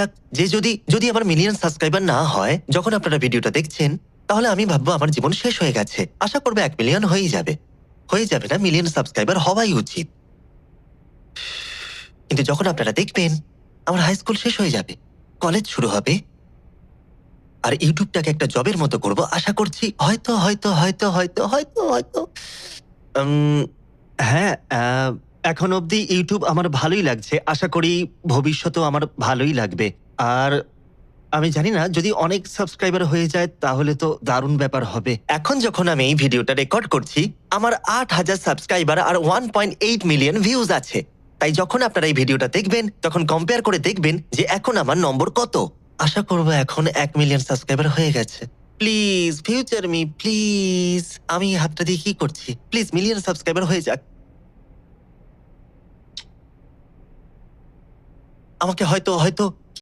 যাক যে যদি যদি আমার মিলিয়ন সাবস্ক্রাইবার না হয় যখন আপনারা ভিডিওটা দেখছেন, তাহলে আমি ভাববো আমার জীবন শেষ হয়ে গেছে। আশা করবো 1 মিলিয়ন হয়েই যাবে। হয়ে যাবে না, মিলিয়ন সাবস্ক্রাইবার হওয়াই উচিত। কিন্তু যখন আপনারা দেখবেন আমার হাই স্কুল শেষ হয়ে যাবে, কলেজ শুরু হবে, আর ইউটিউবটাকে একটা জবের মতো করব, আশা করছি হয়তো হয়তো হয়তো হয়তো হয়তো হয়তো উম, হ্যাঁ, এখন অবধি ইউটিউব আমার ভালোই লাগছে। আশা করি ভবিষ্যতেও আমার ভালোই লাগবে। আর আমি জানি না, যদি অনেক সাবস্ক্রাইবার হয়ে যায় তাহলে তো দারুণ ব্যাপার হবে। এখন যখন আমি এই ভিডিওটা রেকর্ড করছি, আমার 8,000 সাবস্ক্রাইবার আর 1.8 মিলিয়ন ভিউজ আছে। তাই যখন আপনারা এই ভিডিওটা দেখবেন তখন কম্পেয়ার করে দেখবেন যে এখন আমার নম্বর কত। আশা করবো এখন 1 মিলিয়ন সাবস্ক্রাইবার হয়ে গেছে। Please future me, please. আমি এই হাতটা দিয়ে কি করছি? প্লিজ মিলিয়ন সাবস্ক্রাইবার হয়ে যাক। আমাকে হয়তো হয়তো